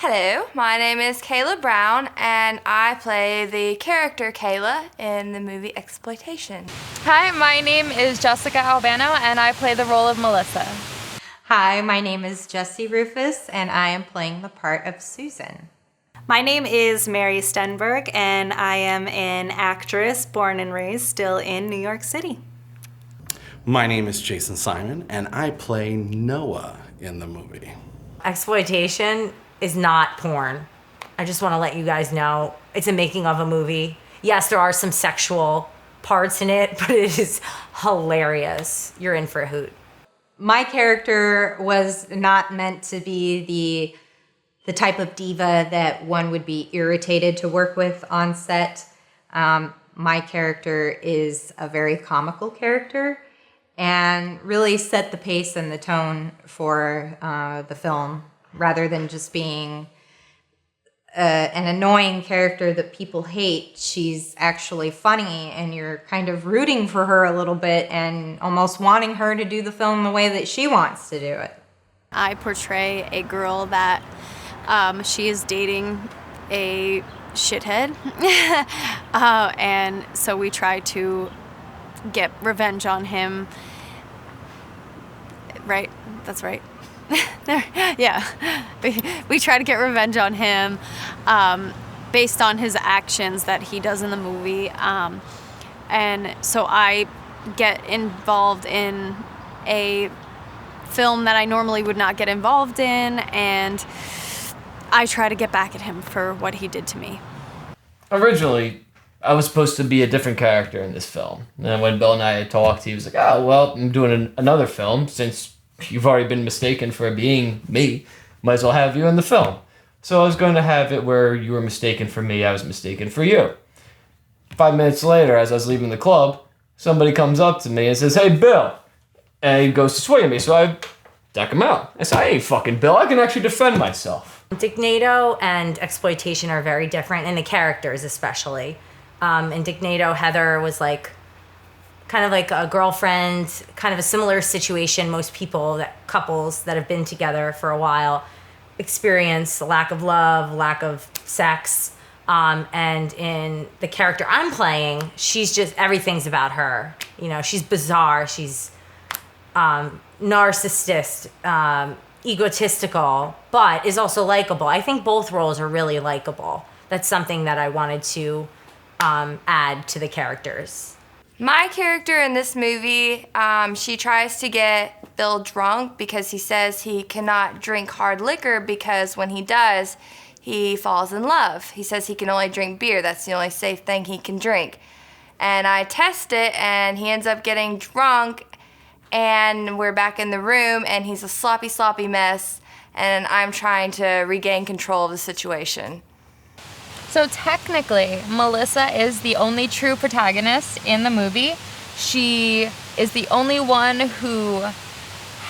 Hello, my name is Kayla Brown, and I play the character Kayla in the movie Exploitation. Hi, my name is Jessica Albano, and I play the role of Melissa. Hi, my name is Jessie Rufus, and I am playing the part of Susan. My name is Mary Stenberg, and I am an actress born and raised still in New York City. My name is Jason Simon, and I play Noah in the movie. Exploitation is not porn. I just want to let you guys know it's a making of a movie. Yes, there are some sexual parts in it, but it is hilarious. You're in for a hoot. My character was not meant to be the type of diva that one would be irritated to work with on set. My character is a very comical character and really set the pace and the tone for the film, rather than just being an annoying character that people hate. She's actually funny, and you're kind of rooting for her a little bit and almost wanting her to do the film the way that she wants to do it. I portray a girl that she is dating a shithead, and so we try to get revenge on him. Right? That's right. Yeah, we try to get revenge on him based on his actions that he does in the movie, and so I get involved in a film that I normally would not get involved in, and I try to get back at him for what he did to me. Originally, I was supposed to be a different character in this film, and when Bill and I had talked, he was like, "Oh, well, I'm doing another film since you've already been mistaken for being me, might as well have you in the film." So I was going to have it where you were mistaken for me, I was mistaken for you. 5 minutes later, as I was leaving the club, somebody comes up to me and says, "Hey, Bill." And he goes to swing at me, so I deck him out. I said, "I ain't fucking Bill, I can actually defend myself." Dignado and Exploitation are very different, and the characters especially. In Dignado, Heather was kind of like a girlfriend, kind of a similar situation most couples that have been together for a while experience: lack of love, lack of sex. And in the character I'm playing, she's just, everything's about her. You know, she's bizarre, she's narcissist, egotistical, but is also likable. I think both roles are really likable. That's something that I wanted to add to the characters. My character in this movie, she tries to get Bill drunk because he says he cannot drink hard liquor because when he does, he falls in love. He says he can only drink beer. That's the only safe thing he can drink. And I test it, and he ends up getting drunk, and we're back in the room, and he's a sloppy, sloppy mess, and I'm trying to regain control of the situation. So technically, Melissa is the only true protagonist in the movie. She is the only one who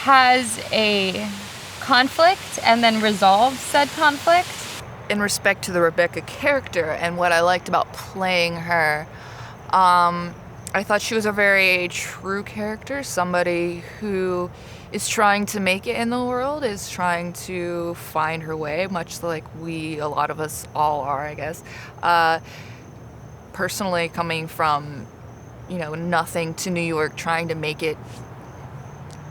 has a conflict and then resolves said conflict. In respect to the Rebecca character and what I liked about playing her, I thought she was a very true character, somebody who is trying to make it in the world, is trying to find her way, much like a lot of us all are, I guess. Personally, coming from, nothing to New York, trying to make it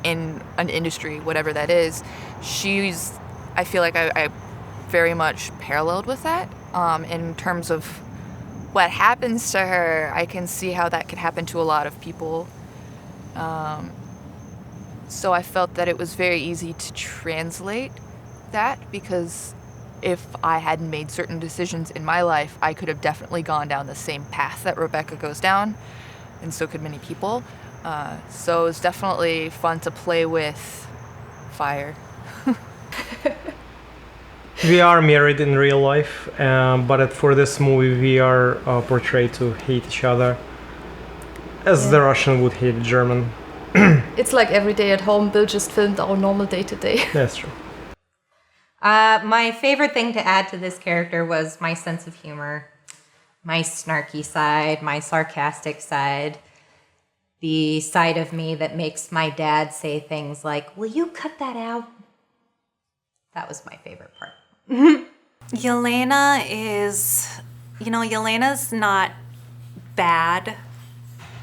in an industry, whatever that is, I feel like I very much paralleled with that. In terms of what happens to her, I can see how that could happen to a lot of people. So I felt that it was very easy to translate that, because if I hadn't made certain decisions in my life, I could have definitely gone down the same path that Rebecca goes down, and so could many people. So it was definitely fun to play with fire. We are married in real life, but for this movie we are portrayed to hate each other, as the Russian would hate German. It's like every day at home. Bill just filmed our normal day-to-day. That's true. My favorite thing to add to this character was my sense of humor, my snarky side, my sarcastic side, the side of me that makes my dad say things like, "Will you cut that out?" That was my favorite part. Yelena is, Yelena's not bad.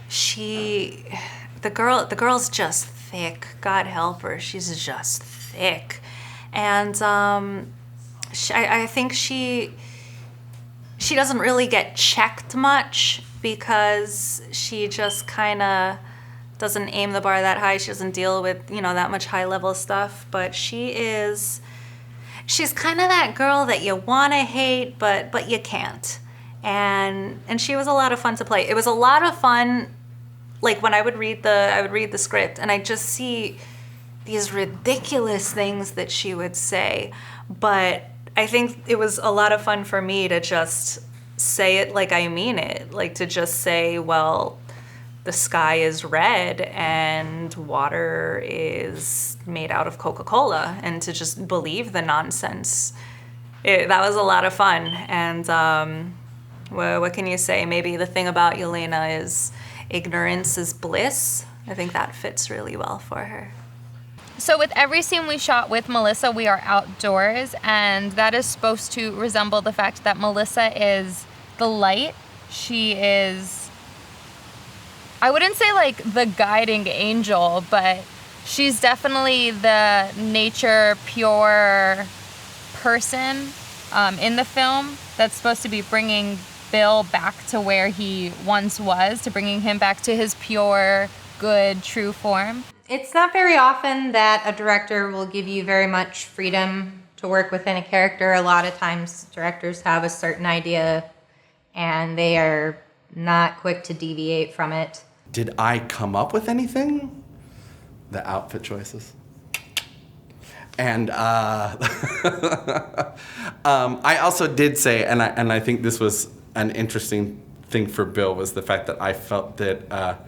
The girl's just thick. God help her. She's just thick. And I think she doesn't really get checked much because she just kind of doesn't aim the bar that high. She doesn't deal with, that much high level stuff. But she's kind of that girl that you want to hate, but you can't. And she was a lot of fun to play. It was a lot of fun. Like when I would read the script and I just see these ridiculous things that she would say. But I think it was a lot of fun for me to just say it like I mean it. Like to just say, well, the sky is red and water is made out of Coca-Cola, and to just believe the nonsense. That was a lot of fun. And what can you say? Maybe the thing about Yelena is ignorance is bliss. I think that fits really well for her. So with every scene we shot with Melissa, we are outdoors, and that is supposed to resemble the fact that Melissa is the light. She is, I wouldn't say like the guiding angel, but she's definitely the nature pure person in the film that's supposed to be bringing Bill back to where he once was, to bringing him back to his pure, good, true form. It's not very often that a director will give you very much freedom to work within a character. A lot of times directors have a certain idea and they are not quick to deviate from it. Did I come up with anything? The outfit choices. And I also did say, and I think this was an interesting thing for Bill, was the fact that I felt that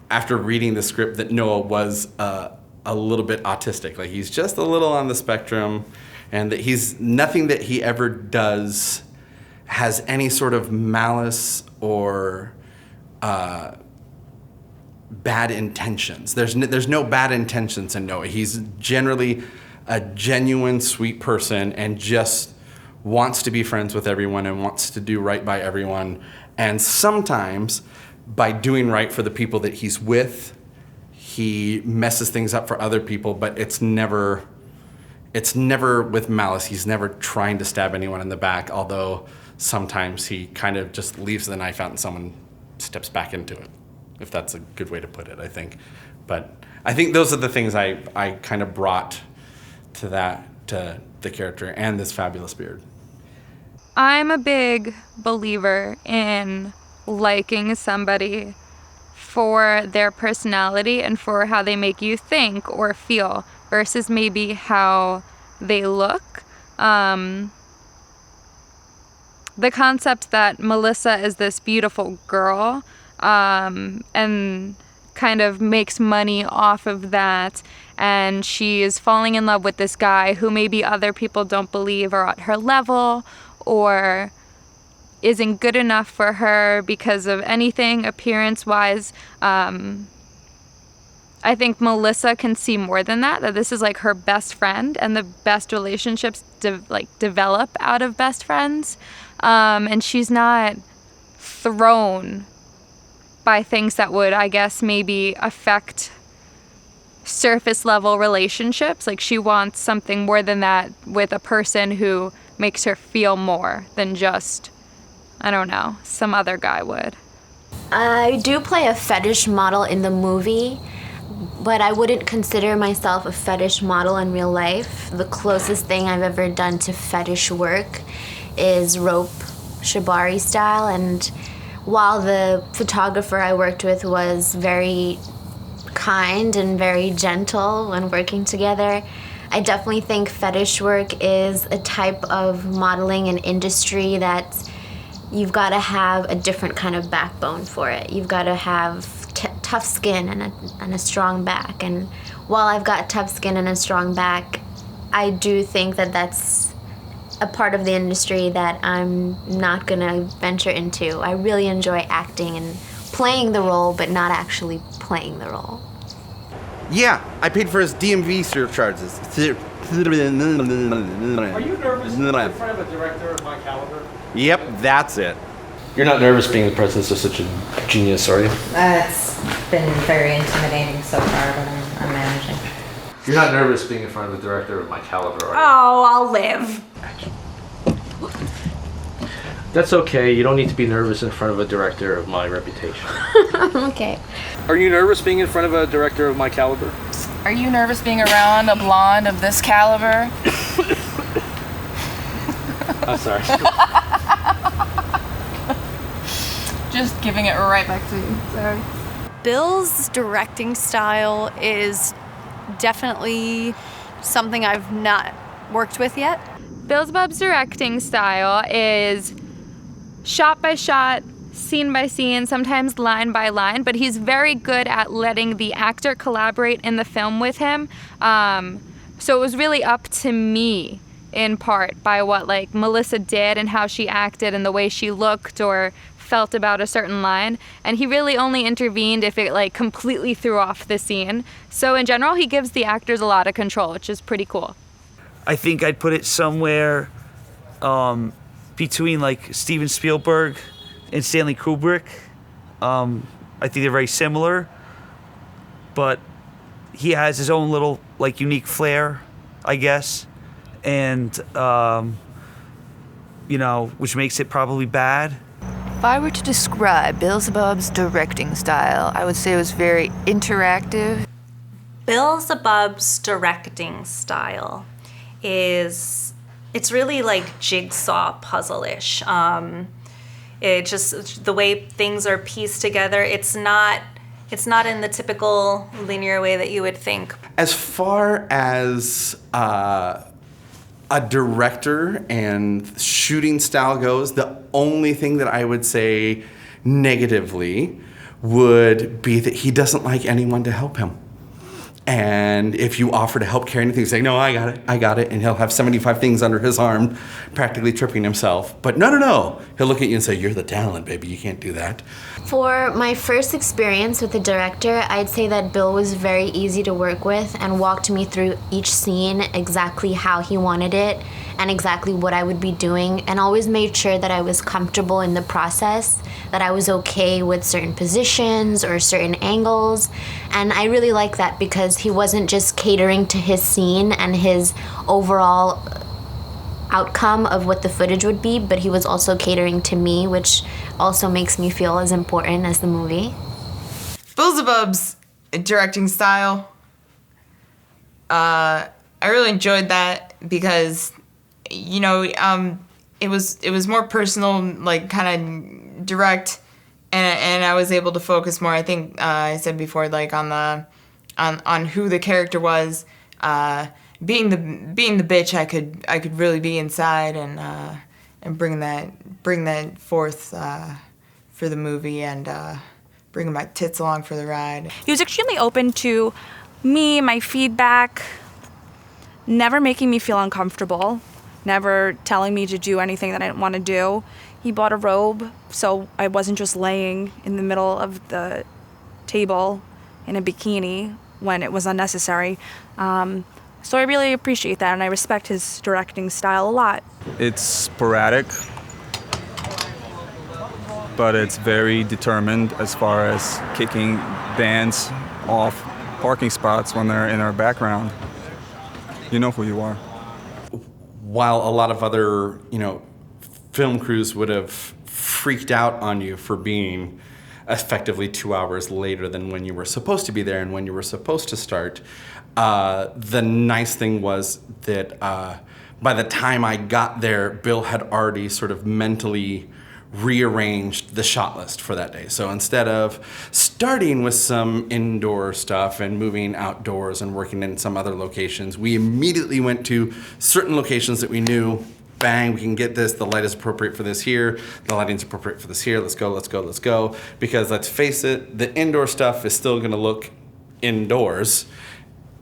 after reading the script that Noah was a little bit autistic. Like he's just a little on the spectrum, and that he's nothing that he ever does has any sort of malice or bad intentions. There's no bad intentions in Noah. He's generally a genuine, sweet person and just wants to be friends with everyone and wants to do right by everyone. And sometimes, by doing right for the people that he's with, he messes things up for other people, but it's never with malice. He's never trying to stab anyone in the back, although sometimes he kind of just leaves the knife out and someone steps back into it, if that's a good way to put it, I think. But I think those are the things I kind of brought to the character and this fabulous beard. I'm a big believer in liking somebody for their personality and for how they make you think or feel versus maybe how they look. The concept that Melissa is this beautiful girl and kind of makes money off of that, and she is falling in love with this guy who maybe other people don't believe are at her level or isn't good enough for her because of anything appearance-wise. I think Melissa can see more than that this is like her best friend, and the best relationships develop out of best friends. And she's not thrown by things that would, I guess, maybe affect surface level relationships. Like she wants something more than that with a person who makes her feel more than just, I don't know, some other guy would. I do play a fetish model in the movie, but I wouldn't consider myself a fetish model in real life. The closest thing I've ever done to fetish work is rope shibari style, and while the photographer I worked with was very kind and very gentle when working together, I definitely think fetish work is a type of modeling and industry that you've got to have a different kind of backbone for it. You've got to have tough skin and a strong back. And while I've got tough skin and a strong back, I do think that that's a part of the industry that I'm not going to venture into. I really enjoy acting and playing the role, but not actually playing the role. Yeah, I paid for his DMV surcharges. Are you nervous in front of a director of my caliber? Yep, that's it. You're not nervous being in the presence of such a genius, are you? It's been very intimidating so far, but I'm managing. You're not nervous being in front of a director of my caliber, are you? Oh, I'll live. That's okay. You don't need to be nervous in front of a director of my reputation. Okay. Are you nervous being in front of a director of my caliber? Are you nervous being around a blonde of this caliber? I'm sorry. Just giving it right back to you. Sorry. Bill's directing style is definitely something I've not worked with yet. Bill Zebub's directing style is shot by shot, scene by scene, sometimes line by line, but he's very good at letting the actor collaborate in the film with him. So it was really up to me in part by what like Melissa did and how she acted and the way she looked or felt about a certain line, and he really only intervened if it like completely threw off the scene. So in general, he gives the actors a lot of control, which is pretty cool. I think I'd put it somewhere between like Steven Spielberg and Stanley Kubrick. I think they're very similar, but he has his own little like unique flair, I guess, and which makes it probably bad. If I were to describe Bill Zebub's directing style, I would say it was very interactive. Bill Zebub's directing style it's really like jigsaw puzzle-ish. It just the way things are pieced together. It's not in the typical linear way that you would think. As far as a director and shooting style goes, the only thing that I would say negatively would be that he doesn't like anyone to help him. And if you offer to help carry anything, say, no, I got it. And he'll have 75 things under his arm, practically tripping himself. But no. He'll look at you and say, you're the talent, baby. You can't do that. For my first experience with the director, I'd say that Bill was very easy to work with and walked me through each scene exactly how he wanted it and exactly what I would be doing, and always made sure that I was comfortable in the process, that I was okay with certain positions or certain angles. And I really like that because he wasn't just catering to his scene and his overall outcome of what the footage would be, but he was also catering to me, which also makes me feel as important as the movie. Bill Zebub's directing style, I really enjoyed that because, it was more personal, like kind of direct, and I was able to focus more. I think I said before, like on who the character was. Being the bitch, I could really be inside and bring that forth for the movie and bring my tits along for the ride. He was extremely open to me, my feedback, never making me feel uncomfortable, never telling me to do anything that I didn't want to do. He bought a robe, so I wasn't just laying in the middle of the table in a bikini when it was unnecessary. So I really appreciate that, and I respect his directing style a lot. It's sporadic, but it's very determined as far as kicking bands off parking spots when they're in our background. You know who you are. While a lot of other, film crews would have freaked out on you for being effectively 2 hours later than when you were supposed to be there and when you were supposed to start, the nice thing was that by the time I got there, Bill had already sort of mentally rearranged the shot list for that day. So instead of starting with some indoor stuff and moving outdoors and working in some other locations, we immediately went to certain locations that we knew, bang, we can get this, the light is appropriate for this here, the lighting's appropriate for this here, let's go. Because let's face it, the indoor stuff is still gonna look indoors,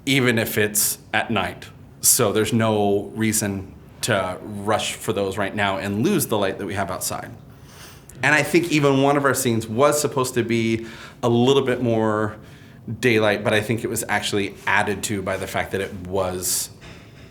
even if it's at night. So there's no reason to rush for those right now and lose the light that we have outside. And I think even one of our scenes was supposed to be a little bit more daylight, but I think it was actually added to by the fact that it was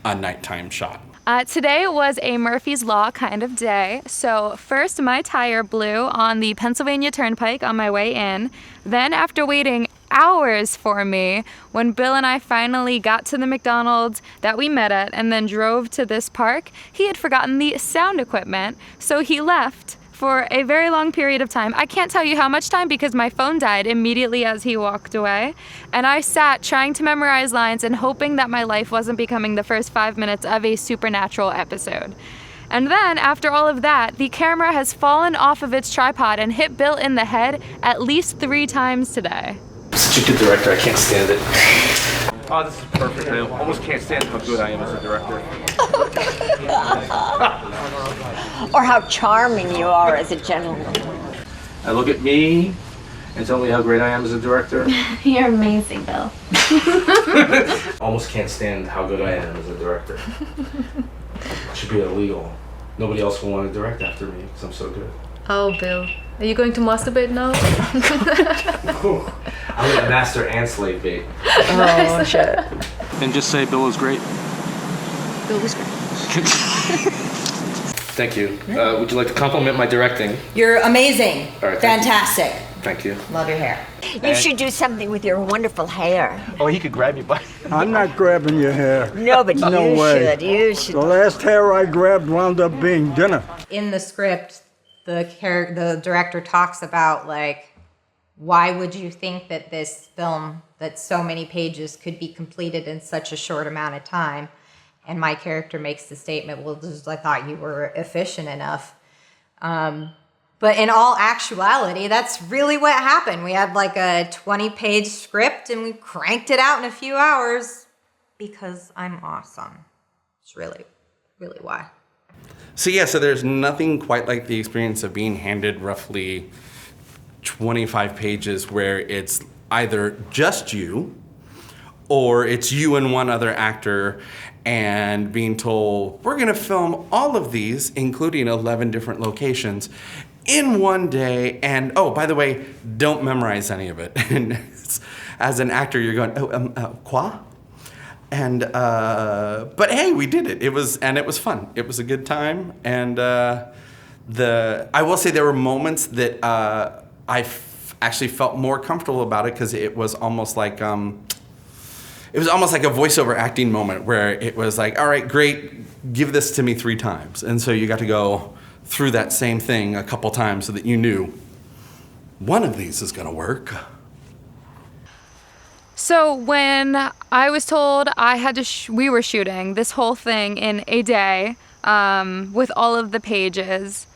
a nighttime shot. Today was a Murphy's Law kind of day. So first my tire blew on the Pennsylvania Turnpike on my way in. Then after waiting hours for me, when Bill and I finally got to the McDonald's that we met at and then drove to this park, he had forgotten the sound equipment. So he left for a very long period of time. I can't tell you how much time because my phone died immediately as he walked away. And I sat trying to memorize lines and hoping that my life wasn't becoming the first 5 minutes of a supernatural episode. And then, after all of that, the camera has fallen off of its tripod and hit Bill in the head at least 3 times today. Such a good director, I can't stand it. Oh, this is perfect. I almost can't stand how good I am as a director. Or how charming you are as a gentleman. I look at me and tell me how great I am as a director. You're amazing, Bill. Almost can't stand how good I am as a director. It should be illegal. Nobody else will want to direct after me because I'm so good. Oh, Bill. Are you going to masturbate now? I'm gonna master and slave bait. Oh, shit. And just say Bill was great. Bill was great. Thank you. Would you like to compliment my directing? You're amazing. All right, thank you. Fantastic. Thank you. Love your hair. You should do something with your wonderful hair. Oh, he could grab you by. I'm not grabbing your hair. No, but no you way. should. You should. The last hair I grabbed wound up being dinner. In the script, the director talks about, like, why would you think that this film, that's so many pages, could be completed in such a short amount of time? And my character makes the statement, well, I thought you were efficient enough. But in all actuality, that's really what happened. We had like a 20-page script and we cranked it out in a few hours because I'm awesome. It's really, really why. So there's nothing quite like the experience of being handed roughly 25 pages where it's either just you or it's you and one other actor and being told, we're gonna film all of these, including 11 different locations, in one day, and oh, by the way, don't memorize any of it. And as an actor, you're going, quoi? And, but hey, we did it. It was fun. It was a good time, and I will say there were moments that actually felt more comfortable about it because it was almost like a voiceover acting moment where it was like, all right, great, give this to me 3 times. And so you got to go through that same thing a couple times so that you knew one of these is going to work. So when I was told I had to, we were shooting this whole thing in a day with all of the pages,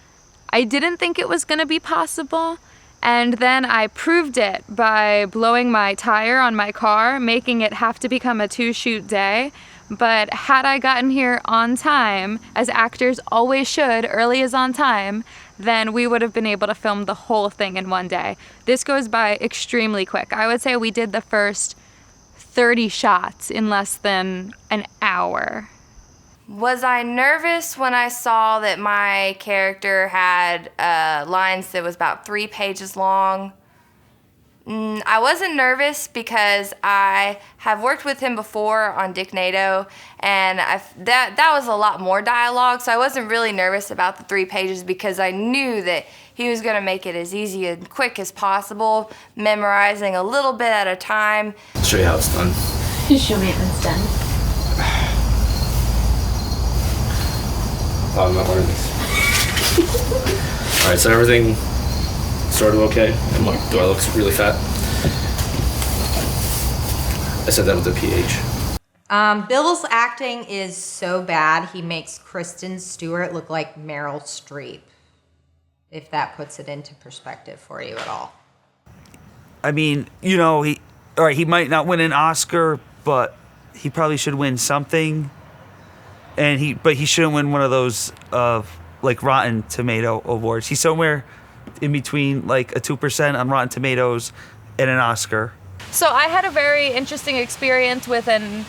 I didn't think it was going to be possible. And then I proved it by blowing my tire on my car, making it have to become a 2-shoot day. But had I gotten here on time, as actors always should, early is on time, then we would have been able to film the whole thing in one day. This goes by extremely quick. I would say we did the first 30 shots in less than an hour. Was I nervous when I saw that my character had lines that was about 3 pages long? I wasn't nervous because I have worked with him before on Dick Nato, and that was a lot more dialogue, so I wasn't really nervous about the 3 pages because I knew that he was going to make it as easy and quick as possible, memorizing a little bit at a time. I'll show you how it's done. Show me how it's done. Oh, I'm not wearing this. All right, so everything sort of okay. Do I look really fat? I said that with a PH. Bill's acting is so bad, he makes Kristen Stewart look like Meryl Streep, if that puts it into perspective for you at all. I mean, he might not win an Oscar, but he probably should win something. But he shouldn't win one of those like Rotten Tomato awards. He's somewhere in between like a 2% on Rotten Tomatoes and an Oscar. So I had a very interesting experience with a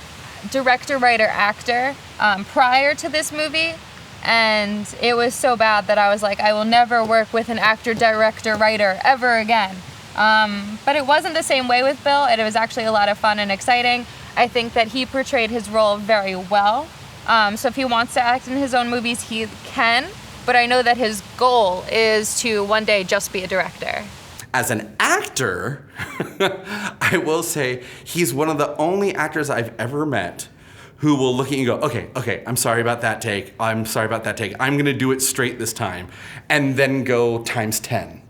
director, writer, actor prior to this movie, and it was so bad that I was like, I will never work with an actor, director, writer ever again. But it wasn't the same way with Bill. It was actually a lot of fun and exciting. I think that he portrayed his role very well. So if he wants to act in his own movies, he can. But I know that his goal is to one day just be a director. As an actor, I will say he's one of the only actors I've ever met who will look at you and go, okay, I'm sorry about that take. I'm gonna do it straight this time. And then go times 10.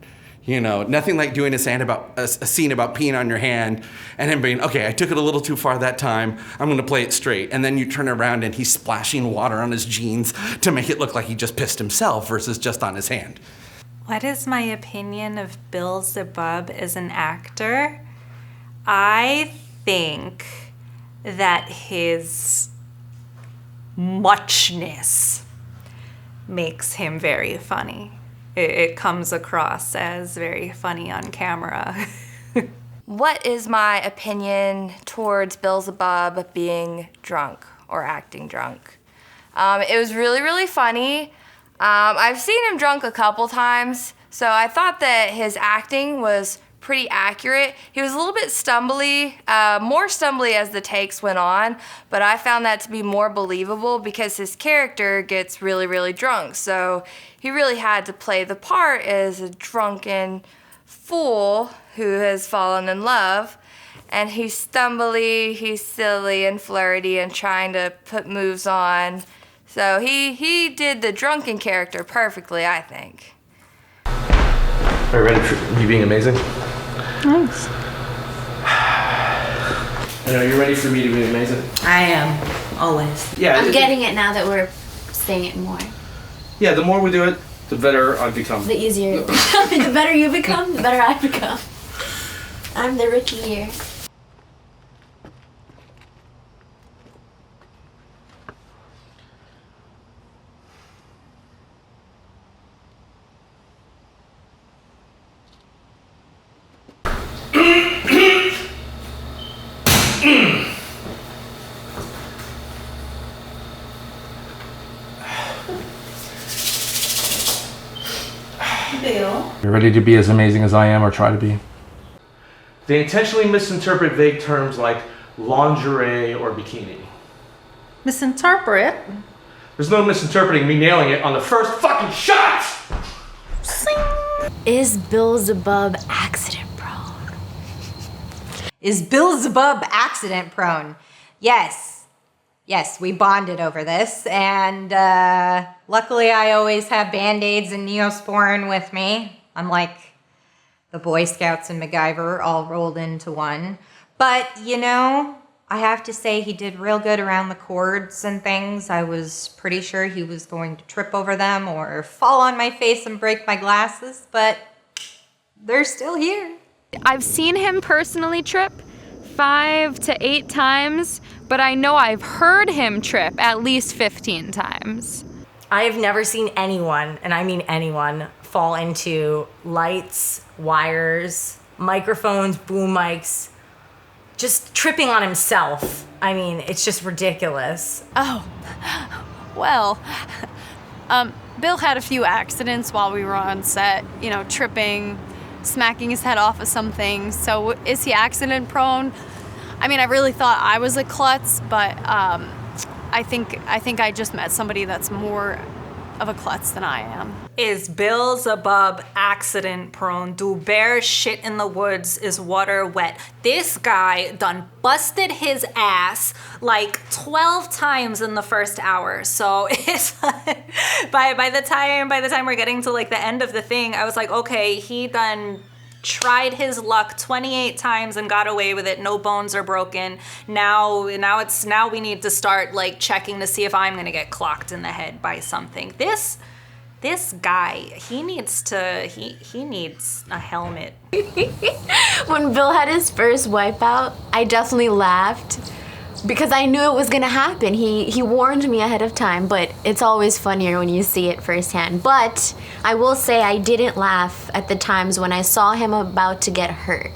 You know, nothing like doing a scene about peeing on your hand and him being, okay, I took it a little too far that time. I'm gonna play it straight. And then you turn around and he's splashing water on his jeans to make it look like he just pissed himself versus just on his hand. What is my opinion of Bill Zebub as an actor? I think that his muchness makes him very funny. It comes across as very funny on camera. What is my opinion towards Bill Zebub being drunk or acting drunk? It was really, really funny. I've seen him drunk a couple times, so I thought that his acting was pretty accurate. He was a little bit stumbly, more stumbly as the takes went on, but I found that to be more believable because his character gets really, really drunk. So he really had to play the part as a drunken fool who has fallen in love. And he's stumbly, he's silly and flirty and trying to put moves on. So he did the drunken character perfectly, I think. Are you ready for me being amazing? Thanks. And are you ready for me to be amazing? I am, always. Yeah. I'm getting it now that we're saying it more. Yeah, the more we do it, the better I become. The easier, the better you become, the better I become. I'm the rookie here. Bill? You ready to be as amazing as I am or try to be? They intentionally misinterpret vague terms like lingerie or bikini. Misinterpret? There's no misinterpreting me nailing it on the first fucking shot! Is Bill Zebub accident prone? Is Bill Zebub accident prone? Yes. Yes, we bonded over this, and luckily I always have Band-Aids and Neosporin with me, unlike the Boy Scouts and MacGyver all rolled into one. But, you know, I have to say he did real good around the cords and things. I was pretty sure he was going to trip over them or fall on my face and break my glasses, but they're still here. I've seen him personally trip 5 to 8 times, but I know I've heard him trip at least 15 times. I have never seen anyone, and I mean anyone, fall into lights, wires, microphones, boom mics, just tripping on himself. I mean, it's just ridiculous. Oh, well, Bill had a few accidents while we were on set, you know, tripping, smacking his head off of something. So is he accident prone? I mean, I really thought I was a klutz, but I think I just met somebody that's more of a klutz than I am. Is Bill Zebub accident prone? Do bear shit in the woods? Is water wet? This guy done busted his ass like 12 times in the first hour. So it's by the time we're getting to like the end of the thing, I was like, okay, he done tried his luck 28 times and got away with it. No bones are broken. Now we need to start like checking to see if I'm gonna get clocked in the head by something. This guy, he needs a helmet. When Bill had his first wipeout, I definitely laughed because I knew it was gonna happen. He warned me ahead of time, but it's always funnier when you see it firsthand. But I will say I didn't laugh at the times when I saw him about to get hurt.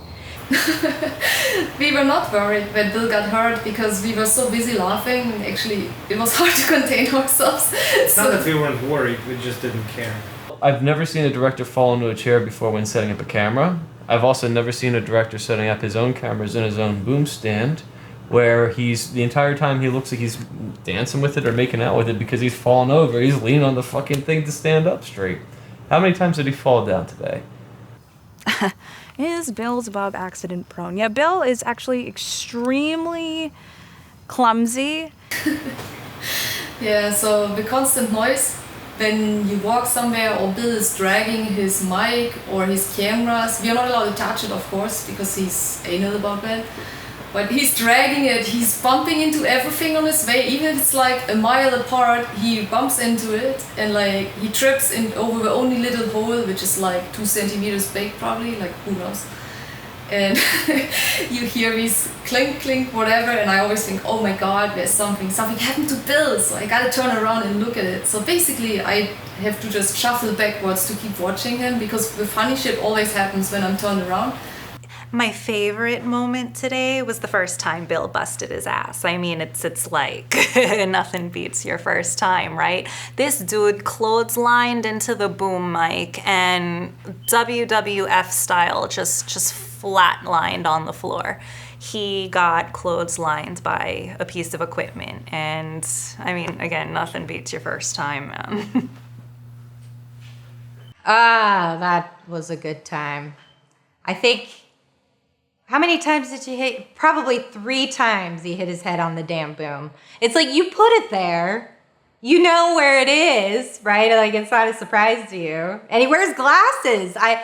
We were not worried when Bill got hurt because we were so busy laughing. Actually, it was hard to contain ourselves. It's not that we weren't worried, we just didn't care. I've never seen a director fall into a chair before when setting up a camera. I've also never seen a director setting up his own cameras in his own boom stand where he's the entire time he looks like he's dancing with it or making out with it because he's fallen over. He's leaning on the fucking thing to stand up straight. How many times did he fall down today? Is Bill Zebub accident prone? Yeah, Bill is actually extremely clumsy. Yeah, so the constant noise when you walk somewhere or Bill is dragging his mic or his cameras. We are not allowed to touch it, of course, because he's anal about that. But he's dragging it, he's bumping into everything on his way, even if it's like a mile apart, he bumps into it and like he trips over the only little hole, which is like 2 centimeters big probably, like who knows. And you hear these clink, clink, whatever, and I always think, oh my god, there's something happened to Bill, so I gotta turn around and look at it. So basically I have to just shuffle backwards to keep watching him, because the funny shit always happens when I'm turned around. My favorite moment today was the first time Bill busted his ass. I mean, it's like nothing beats your first time, right? This dude clotheslined into the boom mic and WWF style just flatlined on the floor. He got clotheslined by a piece of equipment, and I mean, again, nothing beats your first time, man. That was a good time. I think, how many times did you hit? Probably 3 times he hit his head on the damn boom. It's like, you put it there. You know where it is, right? Like, it's not a surprise to you. And he wears glasses. I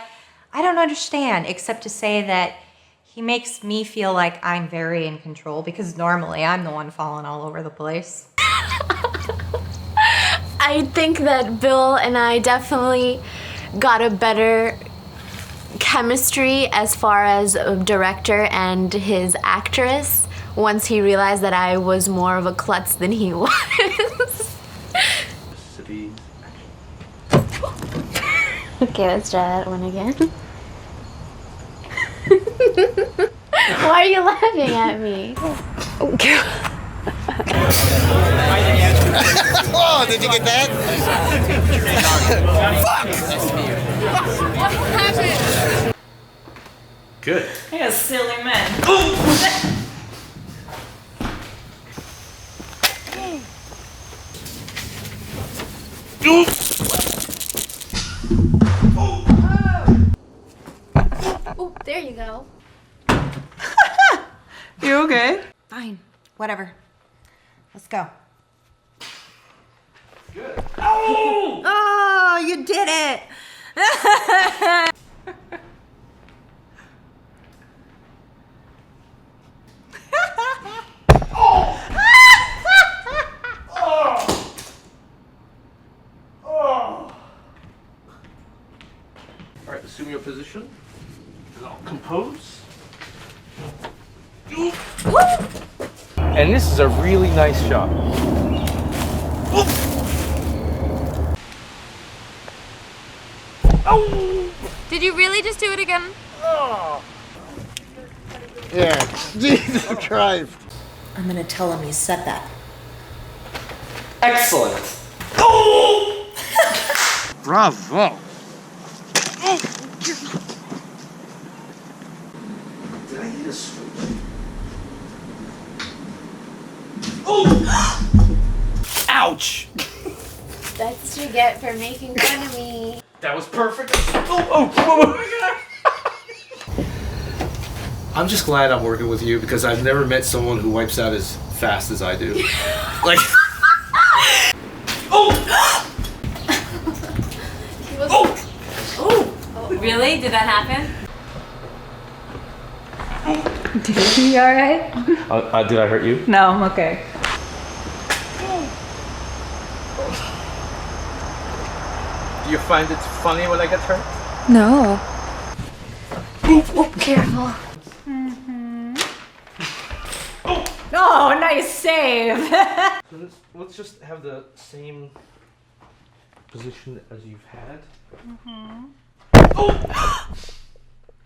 don't understand, except to say that he makes me feel like I'm very in control, because normally I'm the one falling all over the place. I think that Bill and I definitely got a better chemistry as far as a director and his actress once he realized that I was more of a klutz than he was. Okay, let's try that one again. Why are you laughing at me? Oh, did you get that? Fuck! What happened? Good. Yeah, silly man. Oh, there you go. You okay? Fine, whatever. Let's go. Good. Oh, you did it! All right, assume your position, and I'll compose. And this is a really nice shot. Did you really just do it again? Yeah, Jesus Christ. I'm gonna tell him you said that. Excellent. Bravo. Did I hit a switch? Ouch! That's what you get for making fun of me. That was perfect. I'm just glad I'm working with you, because I've never met someone who wipes out as fast as I do. Like. Really? Did that happen? You alright? Did I hurt you? No, I'm okay. Do you find it funny when I get hurt? No. Oh, careful. Oh, nice save. So let's just have the same position as you've had.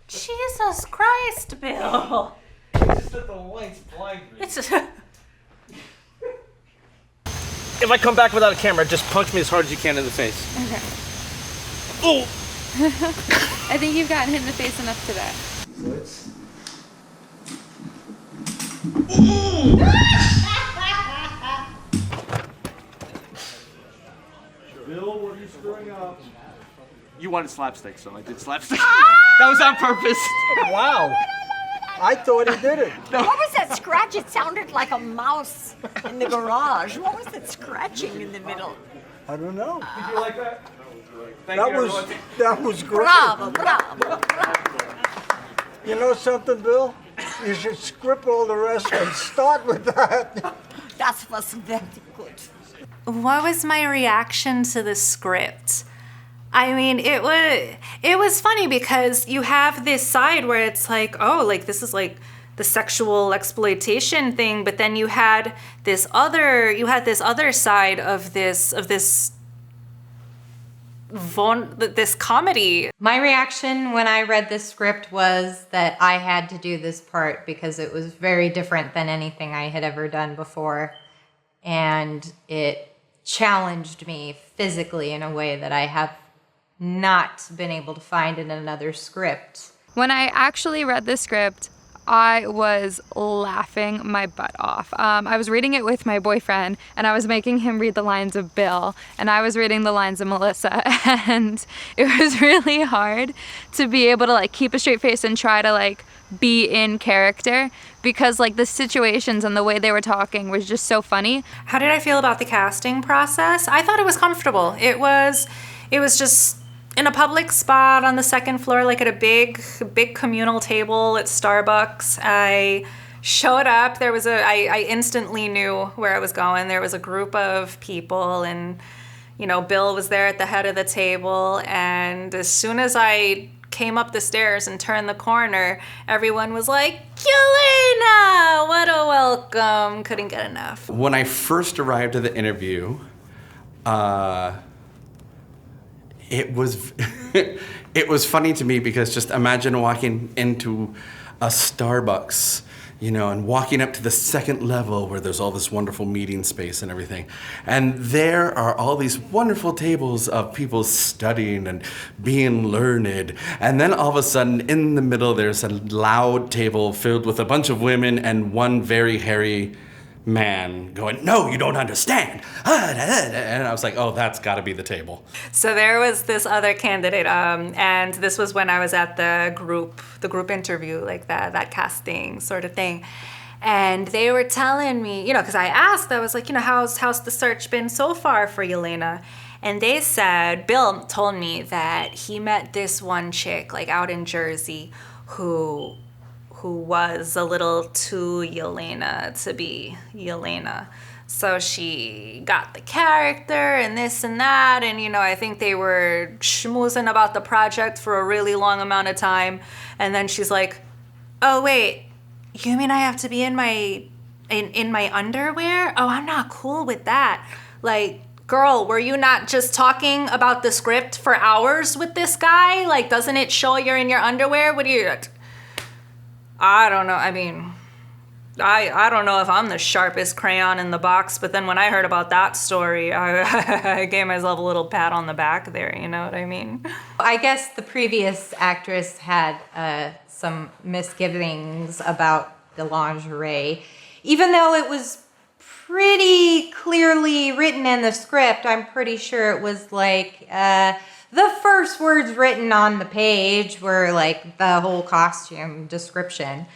Jesus Christ, Bill. It's just that the lights blind me. It's just... If I come back without a camera, just punch me as hard as you can in the face. Okay. Oh! I think you've gotten hit in the face enough today. Bill, what are you screwing up? You wanted slapstick, so I did slapstick. That was on purpose. Wow. I thought he did it. What was that scratch? It sounded like a mouse in the garage. What was that scratching in the middle? I don't know. Did you like that? Thank That you, was everyone. that was great. Bravo, bravo. You know something, Bill? You should script all the rest and start with that. That was very good. What was my reaction to the script? I mean, it was funny because you have this side where it's like, oh, like this is like the sexual exploitation thing, but then you had this other side of this comedy. My reaction when I read this script was that I had to do this part because it was very different than anything I had ever done before. And it challenged me physically in a way that I have not been able to find in another script. When I actually read the script, I was laughing my butt off. I was reading it with my boyfriend, and I was making him read the lines of Bill, and I was reading the lines of Melissa, and it was really hard to be able to like keep a straight face and try to like be in character, because like the situations and the way they were talking was just so funny. How did I feel about the casting process? I thought it was comfortable. It was just in a public spot on the second floor, like at a big communal table at Starbucks. I showed up. I instantly knew where I was going. There was a group of people, and Bill was there at the head of the table. And as soon as I came up the stairs and turned the corner, everyone was like, "Yelena, what a welcome!" Couldn't get enough. When I first arrived at the interview, it was funny to me because just imagine walking into a Starbucks, and walking up to the second level where there's all this wonderful meeting space and everything. And there are all these wonderful tables of people studying and being learned. And then all of a sudden, in the middle, there's a loud table filled with a bunch of women and one very hairy man going, "No, you don't understand." And I was like, oh, that's got to be the table. So there was this other candidate, and this was when I was at the group interview, like that casting sort of thing. And they were telling me, because I asked, I was like, how's the search been so far for Yelena? And they said, Bill told me that he met this one chick, like out in Jersey, who was a little too Yelena to be Yelena. So she got the character and this and that, and I think they were schmoozing about the project for a really long amount of time, and then she's like, "Oh wait, you mean I have to be in my underwear? Oh, I'm not cool with that. Like, girl, were you not just talking about the script for hours with this guy? Like, doesn't it show you're in your underwear? What do you..." I don't know. I mean, I don't know if I'm the sharpest crayon in the box, but then when I heard about that story, I gave myself a little pat on the back there, you know what I mean? I guess the previous actress had some misgivings about the lingerie. Even though it was pretty clearly written in the script, I'm pretty sure it was like the first words written on the page were like the whole costume description.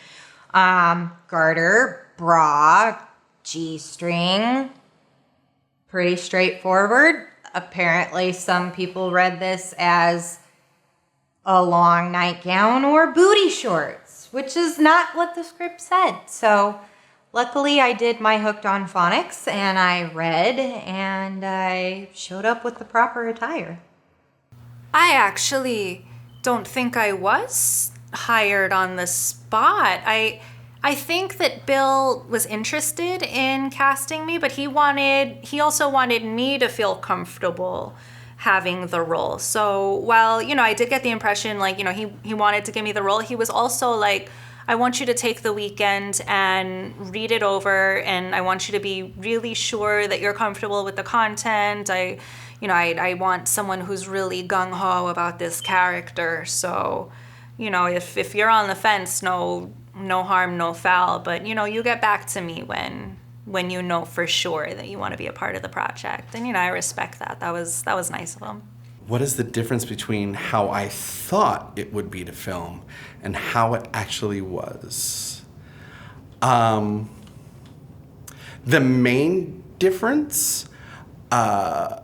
Garter, bra, G-string. Pretty straightforward. Apparently some people read this as a long nightgown or booty shorts, which is not what the script said. So luckily I did my Hooked on Phonics and I read and I showed up with the proper attire. I actually don't think I was hired on the spot. I think that Bill was interested in casting me, but he also wanted me to feel comfortable having the role. So while, I did get the impression like, he wanted to give me the role, he was also like, I want you to take the weekend and read it over, and I want you to be really sure that you're comfortable with the content. I want someone who's really gung-ho about this character. So, if you're on the fence, no no harm, no foul. But, you know, you get back to me when you know for sure that you want to be a part of the project. And, you know, I respect that. That was nice of him. What is the difference between how I thought it would be to film and how it actually was? The main difference was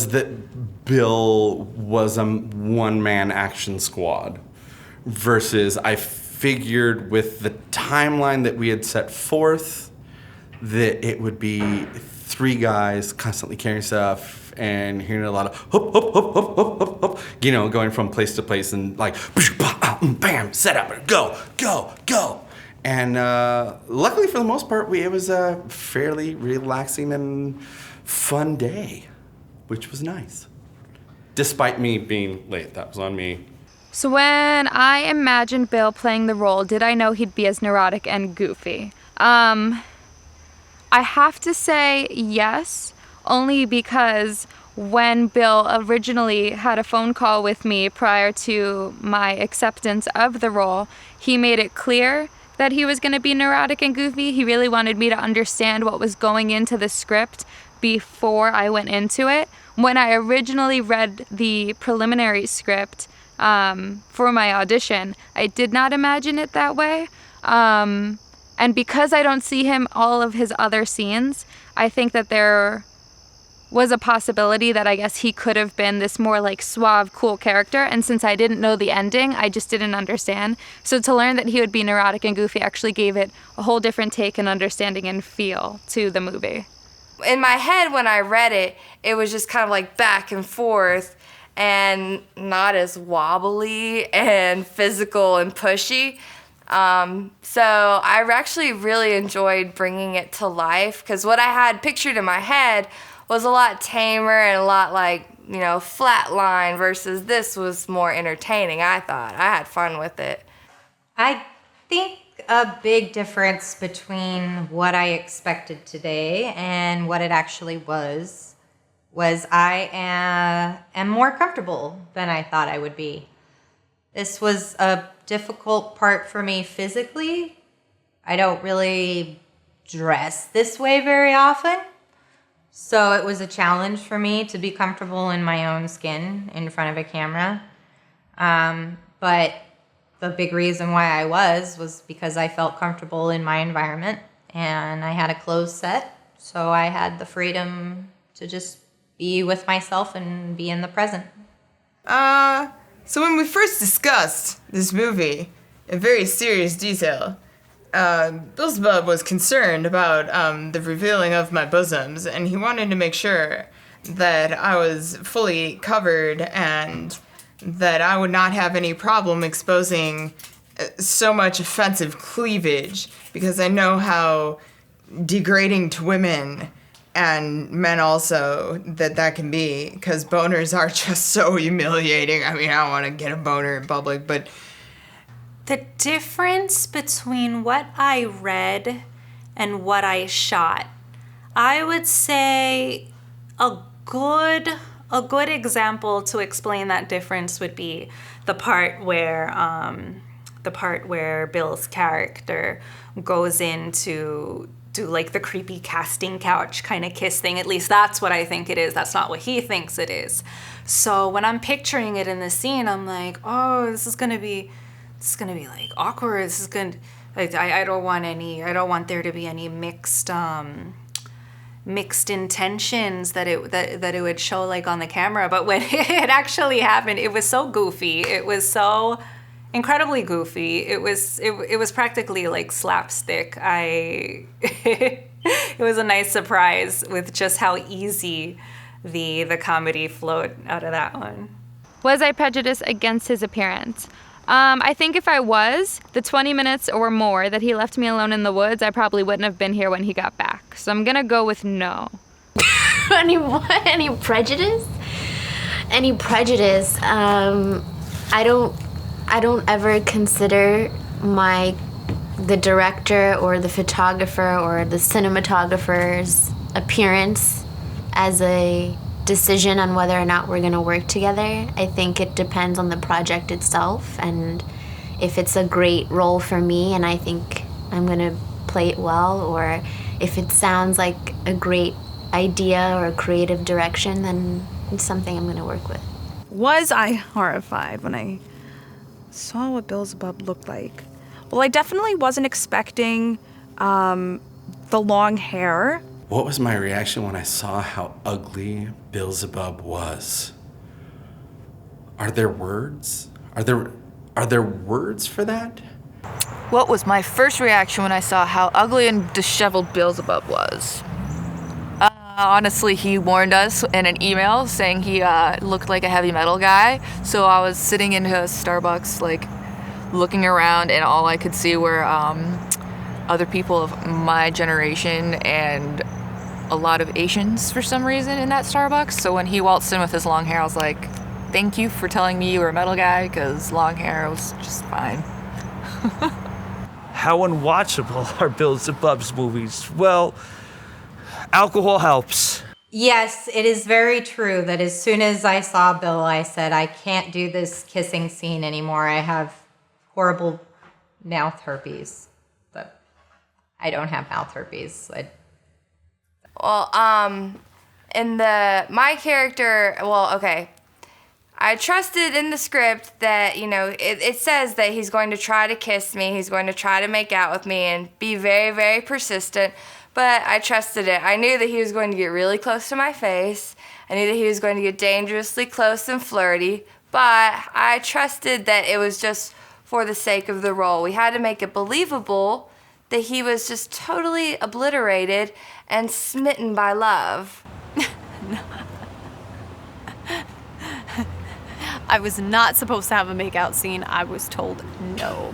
that Bill was a one-man action squad versus I figured with the timeline that we had set forth that it would be 3 guys constantly carrying stuff and hearing a lot of hop, hop, hop, hop, hop, hop, hop, you know, going from place to place and like bam, set up, go, go, go. And luckily for the most part, it was a fairly relaxing and fun day, which was nice. Despite me being late, that was on me. So when I imagined Bill playing the role, did I know he'd be as neurotic and goofy? I have to say yes, only because when Bill originally had a phone call with me prior to my acceptance of the role, he made it clear that he was going to be neurotic and goofy. He really wanted me to understand what was going into the script before I went into it. When I originally read the preliminary script for my audition, I did not imagine it that way. And because I don't see him all of his other scenes, I think that there was a possibility that I guess he could have been this more like suave, cool character. And since I didn't know the ending, I just didn't understand. So to learn that he would be neurotic and goofy actually gave it a whole different take and understanding and feel to the movie. In my head, when I read it, it was just kind of like back and forth and not as wobbly and physical and pushy. So I actually really enjoyed bringing it to life because what I had pictured in my head was a lot tamer and a lot like, you know, flatline versus this was more entertaining, I thought. I had fun with it. I think a big difference between what I expected today and what it actually was I am more comfortable than I thought I would be. This was a difficult part for me physically. I don't really dress this way very often. So it was a challenge for me to be comfortable in my own skin in front of a camera. But the big reason why I was because I felt comfortable in my environment and I had a closed set. So I had the freedom to just be with myself and be in the present. So when we first discussed this movie in very serious detail, Bill Zebub was concerned about the revealing of my bosoms, and he wanted to make sure that I was fully covered and that I would not have any problem exposing so much offensive cleavage, because I know how degrading to women and men also that can be, because boners are just so humiliating. I mean, I don't want to get a boner in public, but the difference between what I read and what I shot, I would say a good example to explain that difference would be the part where Bill's character goes into do like the creepy casting couch kind of kiss thing. At least that's what I think it is. That's not what he thinks it is. So when I'm picturing it in the scene, I'm like, oh, this is gonna be like awkward. This is gonna, like, I don't want there to be any mixed intentions that it would show like on the camera. But when it actually happened, it was so goofy. It was so incredibly goofy. It was practically like slapstick. It was a nice surprise with just how easy the comedy flowed out of that one. Was I prejudiced against his appearance? I think if I was, the 20 minutes or more that he left me alone in the woods, I probably wouldn't have been here when he got back. So I'm gonna go with no. Any prejudice? Any prejudice? I don't ever consider the director or the photographer or the cinematographer's appearance as a decision on whether or not we're going to work together. I think it depends on the project itself, and if it's a great role for me and I think I'm gonna play it well, or if it sounds like a great idea or a creative direction, then it's something I'm gonna work with. Was I horrified when I saw what Bill Zebub looked like? Well, I definitely wasn't expecting the long hair. What was my reaction when I saw how ugly Bill Zebub was? Are there words? Are there words for that? What was my first reaction when I saw how ugly and disheveled Bill Zebub was? Honestly, he warned us in an email saying he looked like a heavy metal guy. So I was sitting in a Starbucks, like, looking around, and all I could see were other people of my generation and a lot of Asians for some reason in that Starbucks. So when he waltzed in with his long hair, I was like, thank you for telling me you were a metal guy, because long hair was just fine. How unwatchable are Bill Zebub's movies? Well, alcohol helps. Yes, it is very true that as soon as I saw Bill, I said, I can't do this kissing scene anymore. I have horrible mouth herpes. But I don't have mouth herpes. Well, my character, I trusted in the script that, it says that he's going to try to kiss me, he's going to try to make out with me and be very, very persistent, but I trusted it. I knew that he was going to get really close to my face. I knew that he was going to get dangerously close and flirty, but I trusted that it was just for the sake of the role. We had to make it believable that he was just totally obliterated and smitten by love. I was not supposed to have a make-out scene. I was told no.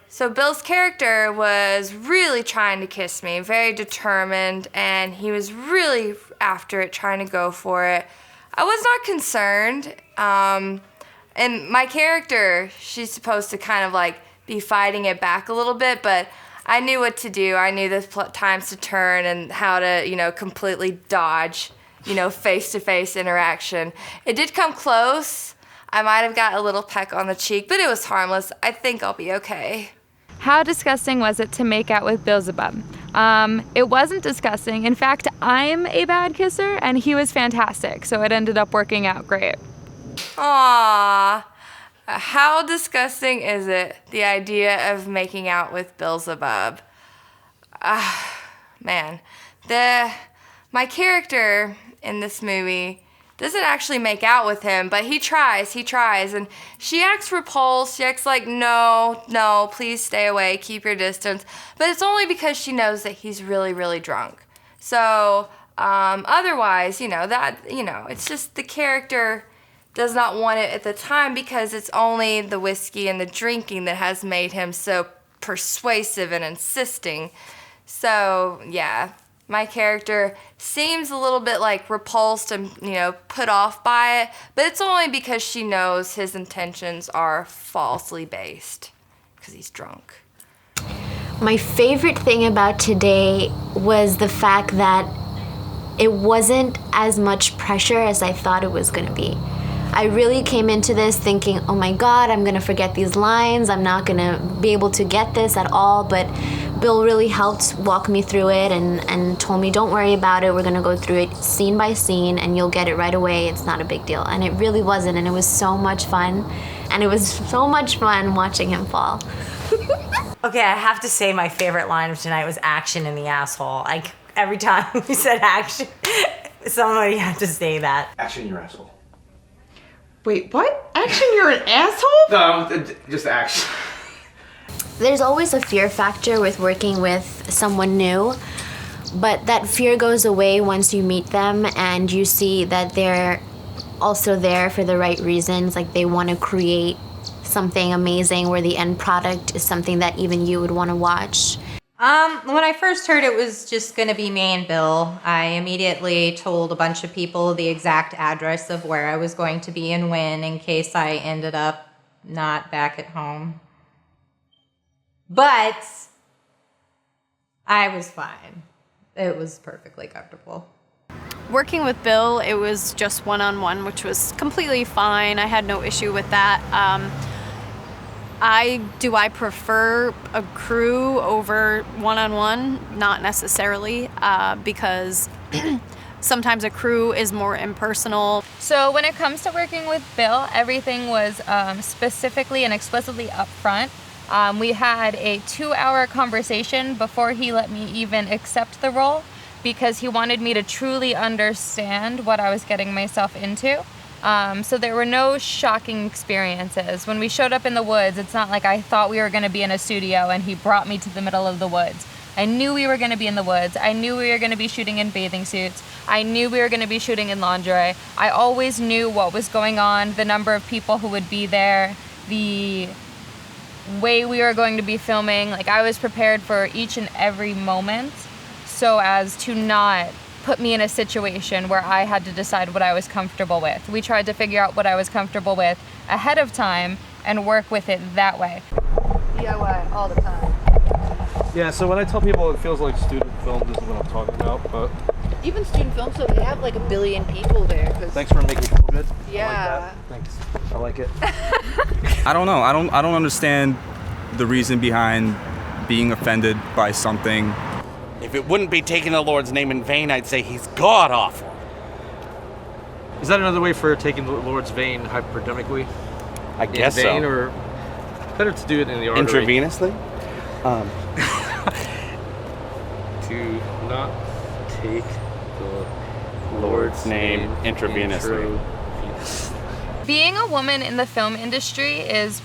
So Bill's character was really trying to kiss me, very determined, and he was really after it, trying to go for it. I was not concerned. And my character, she's supposed to kind of like be fighting it back a little bit, but I knew what to do. I knew the times to turn and how to, completely dodge, face-to-face interaction. It did come close. I might have got a little peck on the cheek, but it was harmless. I think I'll be okay. How disgusting was it to make out with Bill Zebub? It wasn't disgusting. In fact, I'm a bad kisser, and he was fantastic, so it ended up working out great. Aww. How disgusting is it, the idea of making out with Bill Zebub? Man. My character in this movie doesn't actually make out with him, but he tries, and she acts repulsed. She acts like, no, please stay away, keep your distance. But it's only because she knows that he's really, really drunk. So, otherwise, it's just the character does not want it at the time because it's only the whiskey and the drinking that has made him so persuasive and insisting. So, yeah. My character seems a little bit like repulsed and, put off by it, but it's only because she knows his intentions are falsely based because he's drunk. My favorite thing about today was the fact that it wasn't as much pressure as I thought it was going to be. I really came into this thinking, oh my God, I'm going to forget these lines. I'm not going to be able to get this at all, but Bill really helped walk me through it and told me, don't worry about it. We're going to go through it scene by scene and you'll get it right away. It's not a big deal. And it really wasn't. And it was so much fun. And it was so much fun watching him fall. Okay, I have to say my favorite line of tonight was action in the asshole. Like, every time we said action, somebody had to say that. Action in your asshole. Wait, what? Action, you're an asshole? No, just action. There's always a fear factor with working with someone new, but that fear goes away once you meet them and you see that they're also there for the right reasons. Like, they want to create something amazing where the end product is something that even you would want to watch. When I first heard it was just going to be me and Bill, I immediately told a bunch of people the exact address of where I was going to be and when, in case I ended up not back at home. But I was fine. It was perfectly comfortable. Working with Bill, it was just one-on-one, which was completely fine. I had no issue with that. Do I prefer a crew over one-on-one? Not necessarily, because sometimes a crew is more impersonal. So when it comes to working with Bill, everything was specifically and explicitly upfront. We had a 2-hour conversation before he let me even accept the role, because he wanted me to truly understand what I was getting myself into. So there were no shocking experiences. When we showed up in the woods, it's not like I thought we were going to be in a studio and he brought me to the middle of the woods. I knew we were going to be in the woods. I knew we were going to be shooting in bathing suits. I knew we were going to be shooting in lingerie. I always knew what was going on, the number of people who would be there, the way we were going to be filming. Like, I was prepared for each and every moment so as to not put me in a situation where I had to decide what I was comfortable with. We tried to figure out what I was comfortable with ahead of time and work with it that way. DIY all the time. Yeah, so when I tell people it feels like student film, this is what I'm talking about, but... Even student film, so they have like 1 billion people there. Thanks for making me feel good. Yeah. I like that. Thanks. I like it. I don't know. I don't understand the reason behind being offended by something. If it wouldn't be taking the Lord's name in vain, I'd say he's god awful. Is that another way for taking the Lord's vein hypodermically? I guess in vein, so. Or better to do it in the artery? Intravenously? To not take the Lord's name intravenously. Being a woman in the film industry is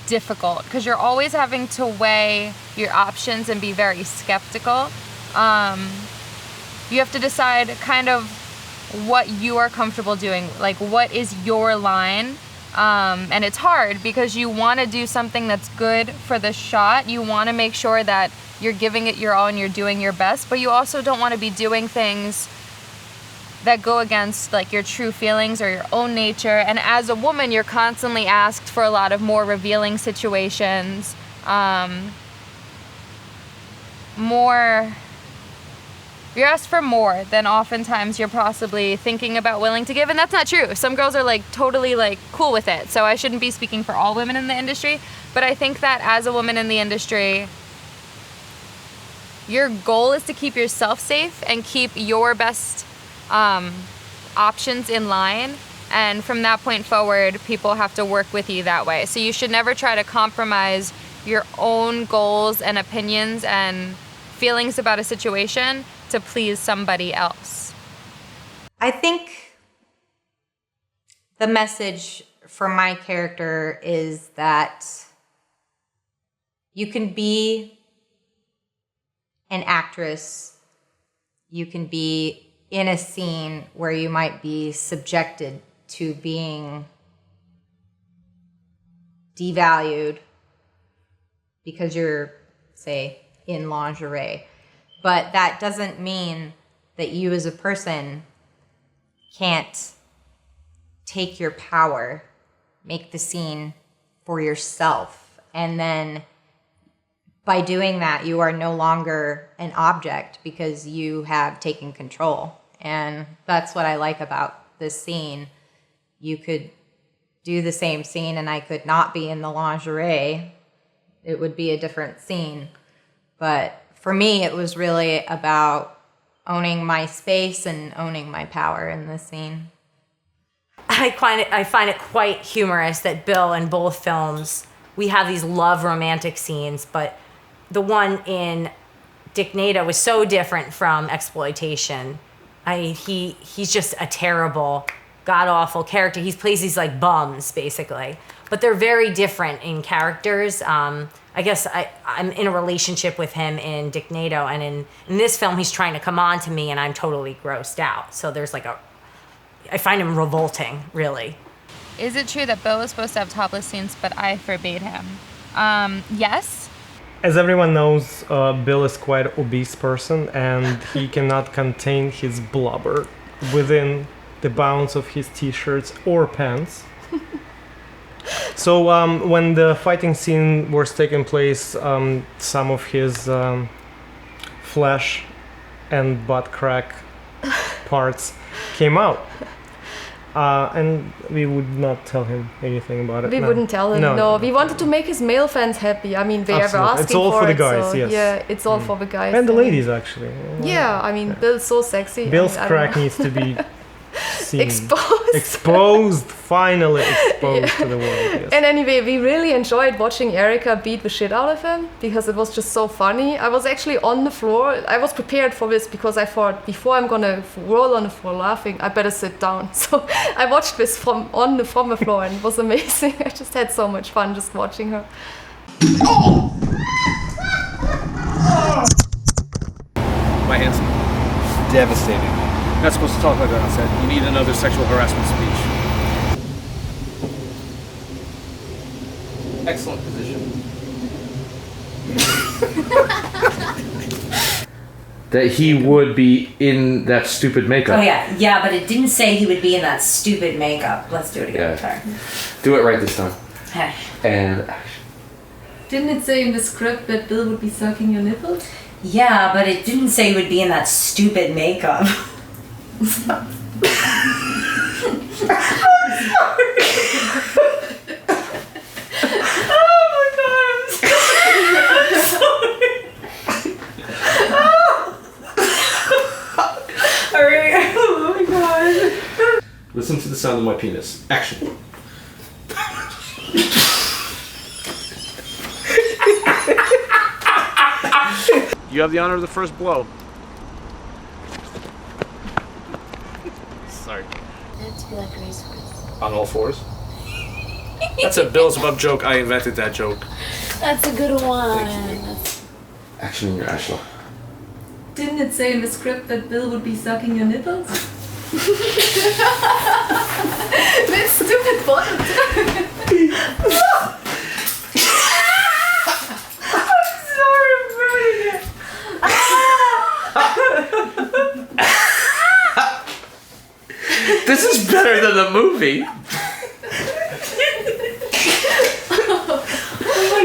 difficult because you're always having to weigh your options and be very skeptical. You have to decide kind of what you are comfortable doing, like what is your line. And it's hard because you want to do something that's good for the shot. You want to make sure that you're giving it your all and you're doing your best, but you also don't want to be doing things that go against like your true feelings or your own nature. And as a woman, you're constantly asked for a lot of more revealing situations, you're asked for more than oftentimes you're possibly thinking about willing to give, and that's not true. Some girls are like totally like cool with it, so I shouldn't be speaking for all women in the industry, but I think that as a woman in the industry, your goal is to keep yourself safe and keep your best options in line, and from that point forward, people have to work with you that way. So you should never try to compromise your own goals and opinions and feelings about a situation to please somebody else. I think the message for my character is that you can be an actress, you can be in a scene where you might be subjected to being devalued because you're, say, in lingerie. But that doesn't mean that you as a person can't take your power, make the scene for yourself, and then by doing that, you are no longer an object because you have taken control. And that's what I like about this scene. You could do the same scene and I could not be in the lingerie. It would be a different scene. But for me, it was really about owning my space and owning my power in this scene. I find it quite humorous that Bill in both films, we have these love romantic scenes, but the one in Dick-Nado was so different from Exploitation. He's just a terrible, god-awful character. He plays these like bums, basically. But they're very different in characters. I guess I'm in a relationship with him in Dick-Nado, and in this film, he's trying to come on to me, and I'm totally grossed out. So there's like I find him revolting, really. Is it true that Bill was supposed to have topless scenes, but I forbade him? Yes. As everyone knows, Bill is quite an obese person, and he cannot contain his blubber within the bounds of his t-shirts or pants. So when the fighting scene was taking place, some of his flesh and butt crack parts came out. And we would not tell him anything about it. We wouldn't tell him. No, we wanted to make his male fans happy. I mean, they ever asking for it. It's all for the guys, yes. Yeah, it's all for the guys. And the ladies, actually. Yeah, I mean, Bill's so sexy. Bill's crack needs to be seen. Exposed. Finally exposed to the world. Yes. And anyway, we really enjoyed watching Erica beat the shit out of him because it was just so funny. I was actually on the floor. I was prepared for this because I thought before I'm gonna roll on the floor laughing, I better sit down. So I watched this from the floor and it was amazing. I just had so much fun just watching her. My handsome. Devastating. Not supposed to talk like that on set. You need another sexual harassment speech. Excellent position. That he would be in that stupid makeup. Oh yeah, but it didn't say he would be in that stupid makeup. Let's do it again. Sorry. Do it right this time. Hey. And Didn't it say in the script that Bill would be sucking your nipples? Yeah, but it didn't say he would be in that stupid makeup. listen to the sound of my penis. Action. You have the honor of the first blow. Sorry. That's like racehorse. On all fours? That's a Bill Zebub joke. I invented that joke. That's a good one. Action in your Ashla. Didn't it say in the script that Bill would be sucking your nipples? That stupid bottom. I'm sorry, I'm ruining it. This is better than the movie. Oh my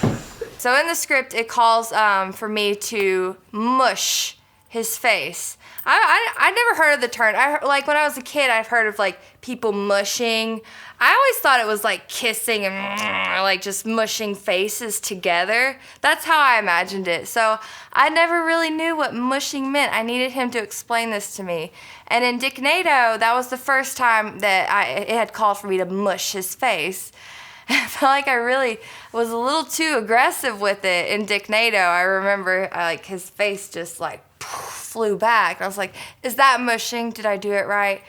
god. So in the script, it calls for me to mush his face. I never heard of the term. Like when I was a kid, I've heard of like people mushing. I always thought it was like kissing and like just mushing faces together. That's how I imagined it. So I never really knew what mushing meant. I needed him to explain this to me. And in Dick NATO, that was the first time that it had called for me to mush his face. I felt like I really was a little too aggressive with it in Dick NATO. I remember like his face just like flew back. I was like, is that mushing? Did I do it right?